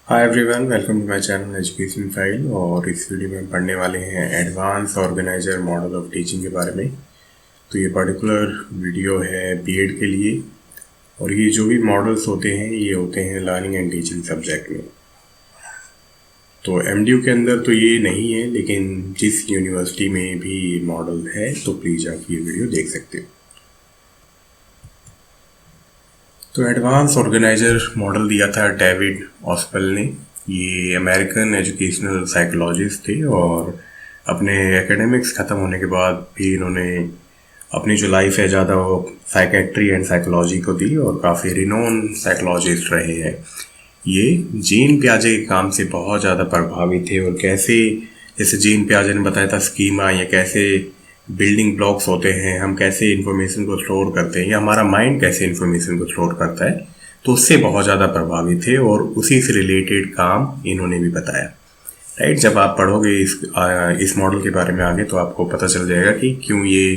Hi everyone, welcome to my channel education file. और इस video में हम पढ़ने वाले हैं advance organiser model of teaching के बारे में। तो ये पर्टिकुलर वीडियो है बीएड के लिए, और ये जो भी मॉडल्स होते हैं ये होते हैं लर्निंग एंड टीचिंग सब्जेक्ट में। तो एमडीयू के अंदर तो ये नहीं है, लेकिन जिस यूनिवर्सिटी में भी ये मॉडल है तो प्लीज़ आप ये वीडियो देख सकते हो। तो एडवांस ऑर्गेनाइजर मॉडल दिया था डेविड ऑस्पेल ने। ये अमेरिकन एजुकेशनल साइकोलॉजिस्ट थे, और अपने एकेडमिक्स ख़त्म होने के बाद भी इन्होंने अपनी जो लाइफ है ज़्यादा वो साइकेट्री एंड साइकोलॉजी को दी, और काफ़ी रिनोन साइकोलॉजिस्ट रहे हैं। ये जीन पियाजे के काम से बहुत ज़्यादा प्रभावित थे, और कैसे, जैसे जीन पियाजे ने बताया था स्कीमा, या कैसे बिल्डिंग ब्लॉक्स होते हैं, हम कैसे इन्फॉर्मेशन को स्टोर करते हैं, या हमारा माइंड कैसे इन्फॉर्मेशन को स्टोर करता है, तो उससे बहुत ज़्यादा प्रभावित थे, और उसी से रिलेटेड काम इन्होंने भी बताया। राइट, जब आप पढ़ोगे इस मॉडल के बारे में आगे तो आपको पता चल जाएगा कि क्यों ये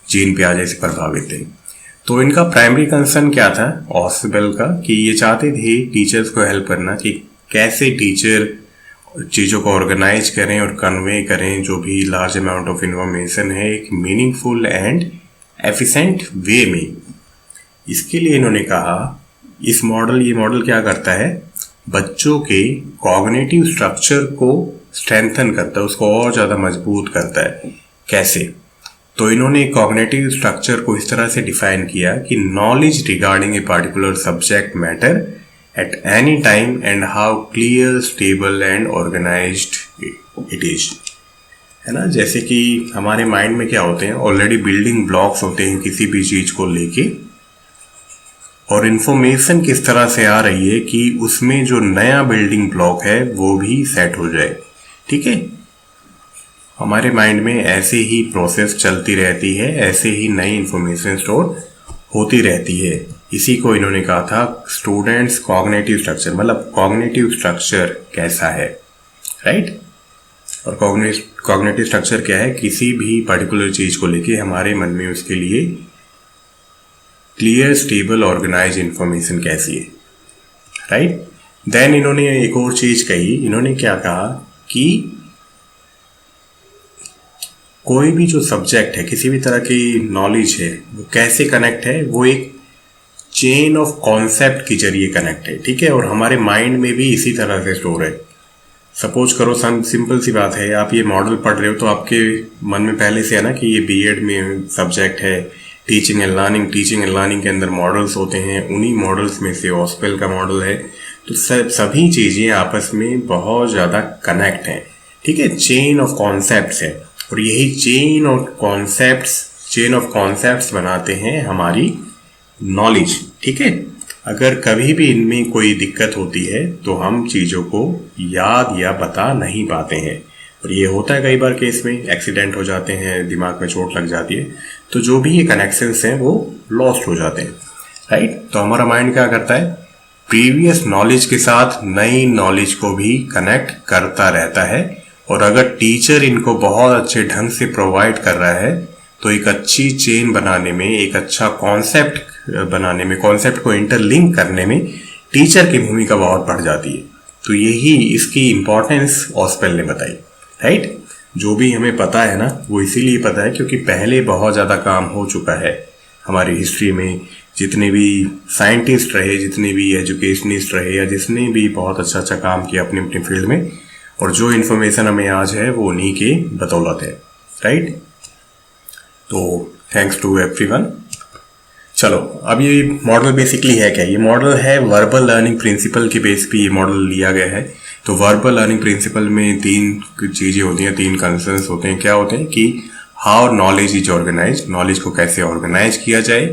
जीन पियाजे से प्रभावित थे। तो इनका प्राइमरी कंसर्न क्या था ऑस्पेल का, कि ये चाहते थे टीचर्स को हेल्प करना, कि कैसे टीचर चीज़ों को ऑर्गेनाइज करें और कन्वे करें जो भी लार्ज अमाउंट ऑफ इंफॉर्मेशन है एक मीनिंगफुल एंड एफिशिएंट वे में। इसके लिए इन्होंने कहा ये मॉडल क्या करता है, बच्चों के कॉग्निटिव स्ट्रक्चर को स्ट्रेंथन करता है, उसको और ज़्यादा मजबूत करता है। कैसे? तो इन्होंने कॉग्निटिव स्ट्रक्चर को इस तरह से डिफाइन किया कि knowledge regarding a particular subject matter at any time and how clear, stable and organized it is। है ना, जैसे कि हमारे माइंड में क्या होते हैं, ऑलरेडी बिल्डिंग ब्लॉक्स होते हैं किसी भी चीज को लेके, और इन्फॉर्मेशन किस तरह से आ रही है कि उसमें जो नया बिल्डिंग ब्लॉक है वो भी सेट हो जाए। ठीक है, हमारे माइंड में ऐसे ही प्रोसेस चलती रहती है, ऐसे ही नई इन्फॉर्मेशन स्टोर होती रहती है। इसी को इन्होंने कहा था स्टूडेंट्स कॉग्निटिव स्ट्रक्चर, मतलब कॉग्निटिव स्ट्रक्चर कैसा है। राइट, और कॉग्निटिव स्ट्रक्चर क्या है, किसी भी पर्टिकुलर चीज को लेके हमारे मन में उसके लिए क्लियर, स्टेबल, ऑर्गेनाइज इंफॉर्मेशन कैसी है। राइट, देन इन्होंने एक और चीज कही, इन्होंने क्या कहा कि कोई भी जो सब्जेक्ट है, किसी भी तरह की नॉलेज है, वो कैसे कनेक्ट है, वो एक चेन ऑफ कॉन्सेप्ट के जरिए कनेक्ट है। ठीक है, और हमारे माइंड में भी इसी तरह से स्टोर है। सपोज करो, सिंपल सी बात है, आप ये मॉडल पढ़ रहे हो तो आपके मन में पहले से है ना कि ये बीएड में सब्जेक्ट है teaching and learning. Teaching and learning के अंदर मॉडल्स होते हैं, उन्हीं मॉडल्स में से ऑस्पेल का मॉडल है। तो सभी चीज़ें आपस में बहुत ज़्यादा कनेक्ट हैं। ठीक है, चेन ऑफ कॉन्सेप्ट्स है, और यही चेन ऑफ कॉन्सेप्ट्स बनाते हैं हमारी नॉलेज। ठीक है, अगर कभी भी इनमें कोई दिक्कत होती है तो हम चीज़ों को याद या बता नहीं पाते हैं, और ये होता है कई बार केस में, एक्सीडेंट हो जाते हैं, दिमाग में चोट लग जाती है, तो जो भी ये कनेक्शंस हैं वो लॉस्ट हो जाते हैं। राइट, तो हमारा माइंड क्या करता है, प्रीवियस नॉलेज के साथ नई नॉलेज को भी कनेक्ट करता रहता है, और अगर टीचर इनको बहुत अच्छे ढंग से प्रोवाइड कर रहा है तो एक अच्छी चेन बनाने में, एक अच्छा कॉन्सेप्ट बनाने में, कॉन्सेप्ट को इंटरलिंक करने में टीचर की भूमिका बहुत बढ़ जाती है। तो यही इसकी इम्पोर्टेंस ऑस्पेल ने बताई। राइट, जो भी हमें पता है ना, वो इसीलिए पता है क्योंकि पहले बहुत ज़्यादा काम हो चुका है हमारी हिस्ट्री में। जितने भी साइंटिस्ट रहे, जितने भी एजुकेशनिस्ट रहे, या जिसने भी बहुत अच्छा अच्छा काम किया अपनी अपनी फील्ड में, और जो इन्फॉर्मेशन हमें आज है वो उन्हीं के बदौलत है। राइट, तो थैंक्स टू एवरीवन। चलो, अब ये मॉडल बेसिकली है क्या, ये मॉडल है वर्बल लर्निंग प्रिंसिपल के बेस पे ये मॉडल लिया गया है। तो वर्बल लर्निंग प्रिंसिपल में तीन चीज़ें होती हैं, तीन कंसर्न्स होते हैं। क्या होते हैं कि how knowledge is organise, knowledge को कैसे ऑर्गेनाइज किया जाए,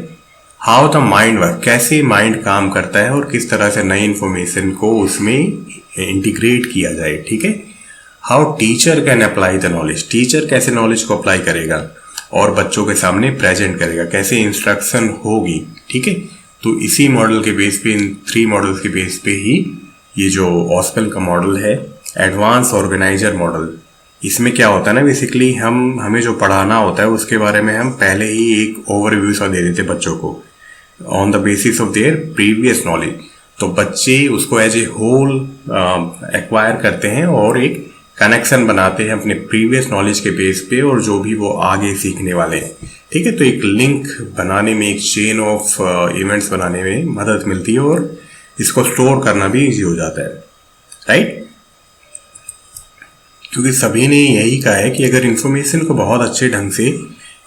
हाउ द माइंड वर्क, कैसे माइंड काम करता है, और किस तरह से नई इन्फॉर्मेशन को उसमें इंटीग्रेट किया जाए। ठीक है, how teacher can apply the knowledge, teacher कैसे नॉलेज को अप्लाई करेगा और बच्चों के सामने प्रेजेंट करेगा, कैसे इंस्ट्रक्शन होगी। ठीक है, तो इसी मॉडल के बेस पे, इन 3 मॉडल्स के बेस पे ही ये जो ऑस्पेल का मॉडल है एडवांस ऑर्गेनाइजर मॉडल, इसमें क्या होता है ना, बेसिकली हमें जो पढ़ाना होता है उसके बारे में हम पहले ही एक ओवरव्यू सा दे देते बच्चों को on the basis of their previous knowledge. तो बच्चे उसको एज ए होल एक्वायर करते हैं और एक कनेक्शन बनाते हैं अपने प्रीवियस नॉलेज के बेस पे और जो भी वो आगे सीखने वाले हैं। ठीक है, तो एक लिंक बनाने में, एक चेन ऑफ इवेंट्स बनाने में मदद मिलती है और इसको स्टोर करना भी इजी हो जाता है, राइट। क्योंकि सभी ने यही कहा है कि अगर इंफॉर्मेशन को बहुत अच्छे ढंग से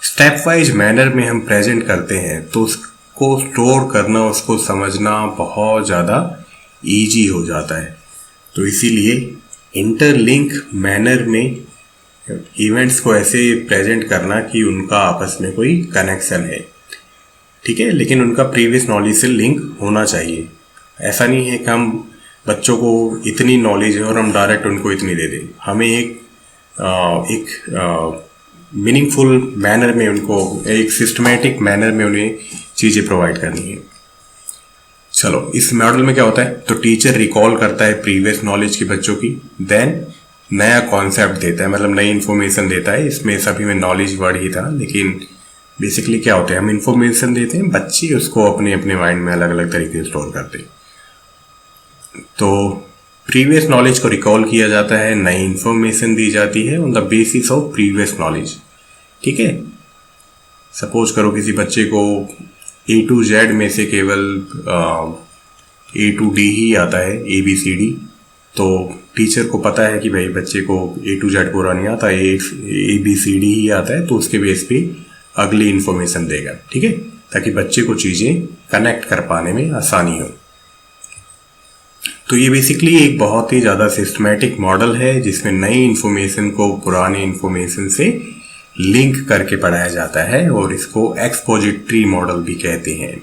स्टेप वाइज मैनर में हम प्रेजेंट करते हैं तो उसको स्टोर करना, उसको समझना बहुत ज़्यादा इजी हो जाता है। तो इसीलिए इंटरलिंक मैनर में इवेंट्स को ऐसे प्रेजेंट करना कि उनका आपस में कोई कनेक्शन है, ठीक है, लेकिन उनका प्रीवियस नॉलेज से लिंक होना चाहिए। ऐसा नहीं है कि हम बच्चों को इतनी नॉलेज है और हम डायरेक्ट उनको इतनी दे दें। हमें एक मीनिंगफुल मैनर में उनको, एक सिस्टमेटिक मैनर में उन्हें चीज़ें प्रोवाइड करनी है। चलो, इस मॉडल में क्या होता है, तो टीचर रिकॉल करता है प्रीवियस नॉलेज की बच्चों की, देन नया कॉन्सेप्ट देता है, मतलब नई इन्फॉर्मेशन देता है। इसमें सभी में नॉलेज वर्ड ही था, लेकिन बेसिकली क्या होता है, हम इन्फॉर्मेशन देते हैं, बच्चे उसको अपने अपने माइंड में अलग अलग तरीके से स्टोर करते हैं। तो प्रीवियस नॉलेज को रिकॉल किया जाता है, नई इन्फॉर्मेशन दी जाती है on the basis of previous knowledge. ठीक है, सपोज करो किसी बच्चे को A to Z में से केवल A to D ही आता है, ABCD, तो टीचर को पता है कि भाई बच्चे को A to Z पूरा नहीं आता, ABCD ही आता है, तो उसके बेस पे अगली इन्फॉर्मेशन देगा। ठीक है, ताकि बच्चे को चीज़ें कनेक्ट कर पाने में आसानी हो। तो ये बेसिकली एक बहुत ही ज़्यादा सिस्टमैटिक मॉडल है जिसमें नई इन्फॉर्मेशन को पुरानी इन्फॉर्मेशन से लिंक करके पढ़ाया जाता है और इसको एक्सपोजिटरी मॉडल भी कहते हैं।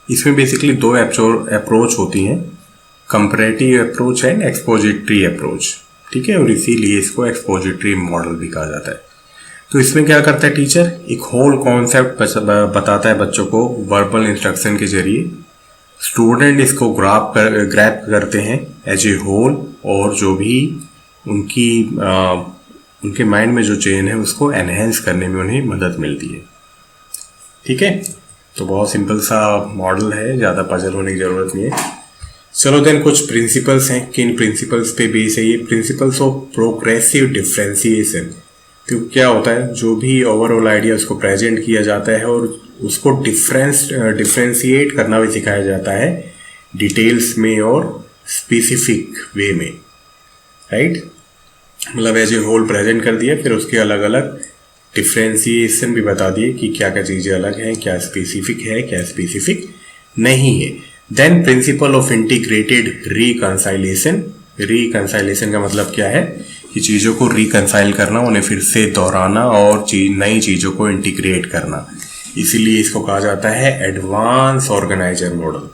इसमें बेसिकली दो अप्रोच होती हैं, comparative approach and expository approach. ठीक है, और इसीलिए इसको एक्सपोजिटरी मॉडल भी कहा जाता है। तो इसमें क्या करता है टीचर, एक होल कॉन्सेप्ट बताता है बच्चों को वर्बल इंस्ट्रक्शन के जरिए। स्टूडेंट इसको ग्रैप करते हैं एज ए होल, और जो भी उनके माइंड में जो चेन है उसको एनहेंस करने में उन्हें मदद मिलती है। ठीक है, तो बहुत सिंपल सा मॉडल है, ज़्यादा पजल होने की ज़रूरत नहीं है। चलो देन, कुछ प्रिंसिपल्स हैं, किन प्रिंसिपल्स पे बेस है ये, प्रिंसिपल्स ऑफ प्रोग्रेसिव डिफ्रेंसिएशन। तो क्या होता है, जो भी ओवरऑल आइडिया उसको प्रेजेंट किया जाता है और उसको डिफ्रेंशिएट करना भी सिखाया जाता है डिटेल्स में और स्पेसिफिक वे में, राइट। मतलब एज ए होल प्रेजेंट कर दिया, फिर उसके अलग अलग डिफ्रेंशिएशन भी बता दिए कि क्या क्या चीज़ें अलग हैं, क्या स्पेसिफिक है, क्या स्पेसिफिक नहीं है। Then principle of integrated reconciliation. Reconciliation का मतलब क्या है कि चीज़ों को रिकंसाइल करना, उन्हें फिर से दोहराना और नई चीज़ों को इंटीग्रेट करना। इसीलिए इसको कहा जाता है एडवांस ऑर्गेनाइजर मॉडल,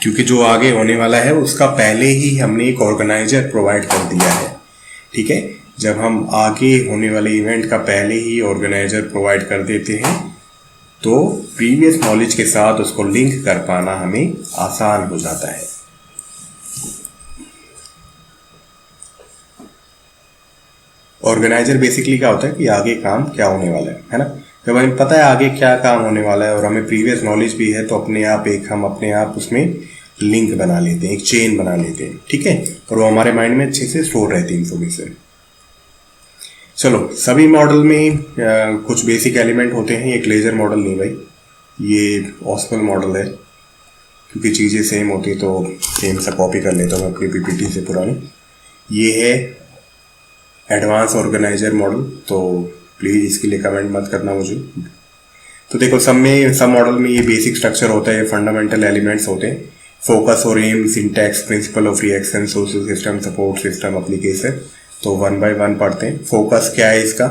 क्योंकि जो आगे होने वाला है उसका पहले ही हमने एक ऑर्गेनाइजर प्रोवाइड कर दिया है। ठीक है, जब हम आगे होने वाले इवेंट का पहले ही ऑर्गेनाइजर प्रोवाइड कर देते हैं तो प्रीवियस नॉलेज के साथ उसको लिंक कर पाना हमें आसान हो जाता है। ऑर्गेनाइजर बेसिकली क्या होता है कि आगे काम क्या होने वाला है ना। जब हमें पता है आगे क्या काम होने वाला है और हमें प्रीवियस नॉलेज भी है, तो हम अपने आप उसमें लिंक बना लेते हैं, एक चेन बना लेते हैं। ठीक है, और वो हमारे माइंड में अच्छे से स्टोर रहती है इंफॉर्मेशन। चलो, सभी मॉडल में कुछ बेसिक एलिमेंट होते हैं। ये ग्लेजर मॉडल नहीं भाई, ये ऑस्मल मॉडल है, क्योंकि चीज़ें सेम होती तो सेम सा कॉपी कर लेता हूँ अपनी पीपीटी से पुरानी। ये है एडवांस ऑर्गेनाइजर मॉडल, तो प्लीज़ इसके लिए कमेंट मत करना मुझे। तो देखो, सब मॉडल में ये बेसिक स्ट्रक्चर होता है, फंडामेंटल एलिमेंट्स होते हैं, फोकस और aim, syntax, principle of reaction, social system, support system, application. तो वन बाय वन पढ़ते हैं। फोकस क्या है इसका,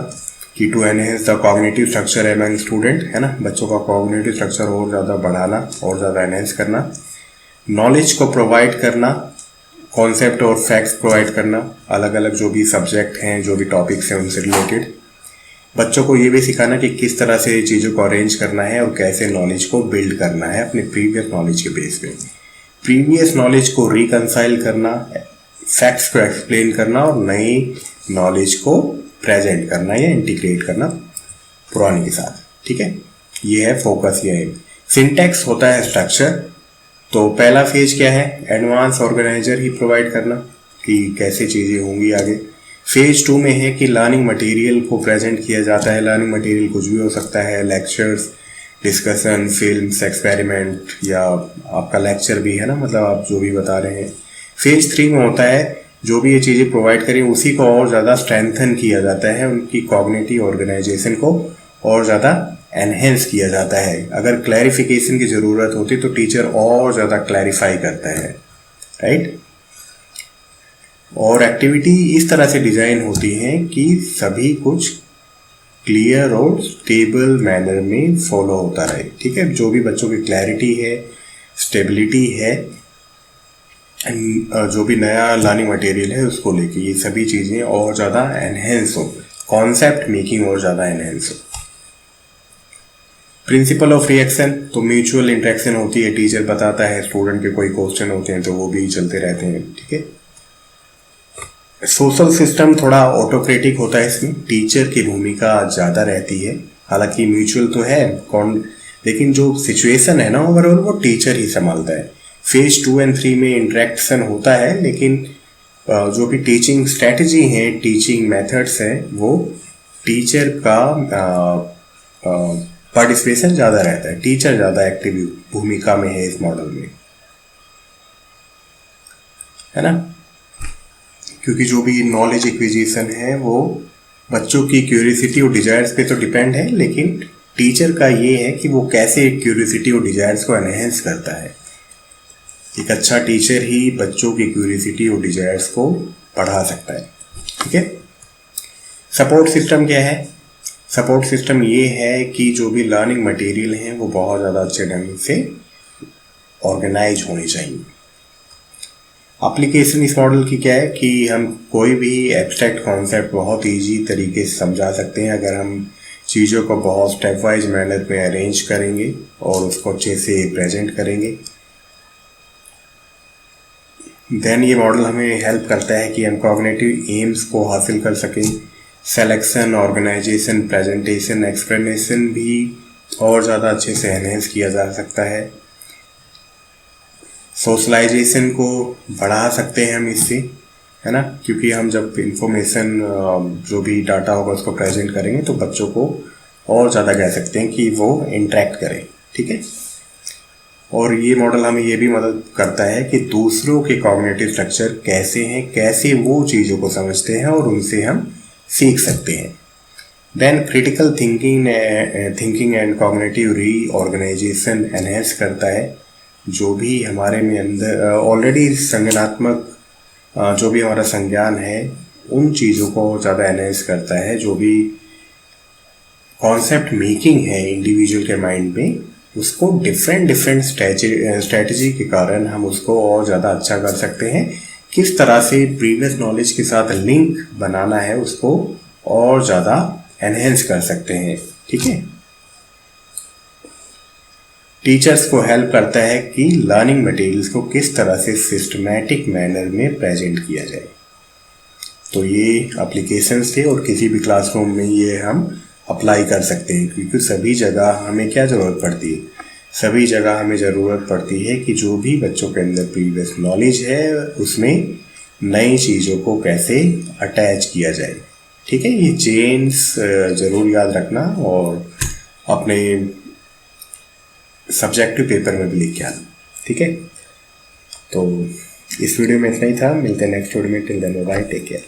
कि to enhance the cognitive structure among student, है ना, बच्चों का कॉग्निटिव स्ट्रक्चर और ज़्यादा बढ़ाना और ज़्यादा एनहेंस करना। नॉलेज को प्रोवाइड करना, कॉन्सेप्ट और फैक्ट्स प्रोवाइड करना, अलग अलग जो भी सब्जेक्ट हैं, जो भी टॉपिक्स हैं उनसे रिलेटेड। बच्चों को ये भी सिखाना कि किस तरह से चीज़ों को अरेंज करना है और कैसे नॉलेज को बिल्ड करना है अपने प्रीवियस नॉलेज के बेस पे। प्रीवियस नॉलेज को रिकंसाइल करना, फैक्ट्स को एक्सप्लेन करना और नई नॉलेज को प्रेजेंट करना या इंटीग्रेट करना पुराने के साथ। ठीक है। ये है फोकस, ये है सिंटैक्स, होता है स्ट्रक्चर। तो पहला फेज क्या है, एडवांस ऑर्गेनाइजर ही प्रोवाइड करना कि कैसे चीज़ें होंगी आगे। फेज 2 में है कि लर्निंग मटेरियल को प्रेजेंट किया जाता है। लर्निंग मटेरियल कुछ भी हो सकता है, लेक्चर्स, डिस्कशन, फिल्म्स, एक्सपेरिमेंट, या आपका लेक्चर भी है ना, मतलब आप जो भी बता रहे हैं। फेज 3 में होता है जो भी ये चीज़ें प्रोवाइड करें उसी को और ज़्यादा स्ट्रेंथन किया जाता है, उनकी कॉग्निटिव ऑर्गेनाइजेशन को और ज़्यादा एनहेंस किया जाता है। अगर क्लैरिफिकेशन की ज़रूरत होती तो टीचर और ज़्यादा क्लैरिफाई करता है, राइट। और एक्टिविटी इस तरह से डिज़ाइन होती है कि सभी कुछ क्लियर और स्टेबल मैनर में फॉलो होता रहे, ठीक है। जो भी बच्चों की क्लैरिटी है, स्टेबिलिटी है, जो भी नया लर्निंग मटेरियल है उसको लेके ये सभी चीज़ें और ज़्यादा एनहेंस हो, कॉन्सेप्ट मेकिंग और ज़्यादा एनहेंस हो। प्रिंसिपल ऑफ रिएक्शन, तो म्यूचुअल इंटरेक्शन होती है, टीचर बताता है, स्टूडेंट के कोई क्वेश्चन होते हैं तो वो भी चलते रहते हैं, ठीक है। सोशल सिस्टम थोड़ा ऑटोक्रेटिक होता है, इसमें टीचर की भूमिका ज़्यादा रहती है। हालांकि म्यूचुअल तो है लेकिन जो सिचुएशन है ना ओवरऑल वो टीचर ही संभालता है। फेज 2 एंड 3 में इंटरेक्शन होता है, लेकिन जो भी टीचिंग स्ट्रेटजी है, टीचिंग मेथड्स हैं, वो टीचर का पार्टिसिपेशन ज़्यादा रहता है। टीचर ज़्यादा एक्टिव भूमिका में है इस मॉडल में, है ना। क्योंकि जो भी नॉलेज एक्विजिशन है वो बच्चों की क्यूरियोसिटी और डिजायर्स पे तो डिपेंड है, लेकिन टीचर का ये है कि वो कैसे क्यूरियोसिटी और डिजायर्स को एनहेंस करता है। एक अच्छा टीचर ही बच्चों की क्यूरियोसिटी और डिजायर्स को बढ़ा सकता है, ठीक है। सपोर्ट सिस्टम क्या है, सपोर्ट सिस्टम ये है कि जो भी लर्निंग मटेरियल हैं वो बहुत ज़्यादा अच्छे ढंग से ऑर्गेनाइज होनी चाहिए। एप्लीकेशन इस मॉडल की क्या है कि हम कोई भी एब्स्ट्रैक्ट कॉन्सेप्ट बहुत इजी तरीके से समझा सकते हैं अगर हम चीज़ों को बहुत स्टेप वाइज मैनर में अरेंज करेंगे और उसको अच्छे से प्रेजेंट करेंगे। देन ये मॉडल हमें हेल्प करता है कि हम कॉग्निटिव एम्स को हासिल कर सकें। सेलेक्शन, ऑर्गेनाइजेशन, प्रेजेंटेशन, एक्सप्लेनेशन भी और ज़्यादा अच्छे से एनहेंस किया जा सकता है। सोशलाइजेशन को बढ़ा सकते हैं हम इससे, है ना, क्योंकि हम जब इंफॉर्मेशन जो भी डाटा होगा उसको प्रेजेंट करेंगे तो बच्चों को और ज़्यादा कह सकते हैं कि वो इंटरेक्ट करें, ठीक है। और ये मॉडल हमें ये भी मदद करता है कि दूसरों के कॉग्निटिव स्ट्रक्चर कैसे हैं, कैसे वो चीज़ों को समझते हैं और उनसे हम सीख सकते हैं। Then critical thinking and cognitive reorganisation enhance करता है। जो भी हमारे में अंदर ऑलरेडी संज्ञानात्मक जो भी हमारा संज्ञान है उन चीज़ों को ज़्यादा एनहेंस करता है। जो भी कॉन्सेप्ट मेकिंग है इंडिविजुअल के माइंड में, उसको डिफरेंट स्ट्रेटजी के कारण हम उसको और ज़्यादा अच्छा कर सकते हैं। किस तरह से प्रीवियस नॉलेज के साथ लिंक बनाना है उसको और ज़्यादा एनहेंस कर सकते हैं, ठीक है। टीचर्स को हेल्प करता है कि लर्निंग मटेरियल्स को किस तरह से सिस्टमैटिक मैनर में प्रेजेंट किया जाए। तो ये एप्लीकेशंस थे और किसी भी क्लासरूम में ये हम अप्लाई कर सकते हैं, क्योंकि सभी जगह हमें क्या ज़रूरत पड़ती है, सभी जगह हमें ज़रूरत पड़ती है कि जो भी बच्चों के अंदर प्रीवियस नॉलेज है उसमें नई चीज़ों को कैसे अटैच किया जाए, ठीक है। ये चेन्स ज़रूर याद रखना और अपने सब्जेक्टिव पेपर में भी लिख के आना, ठीक है। तो इस वीडियो में इतना ही था, मिलते हैं नेक्स्ट वीडियो में। Till then bye, take care.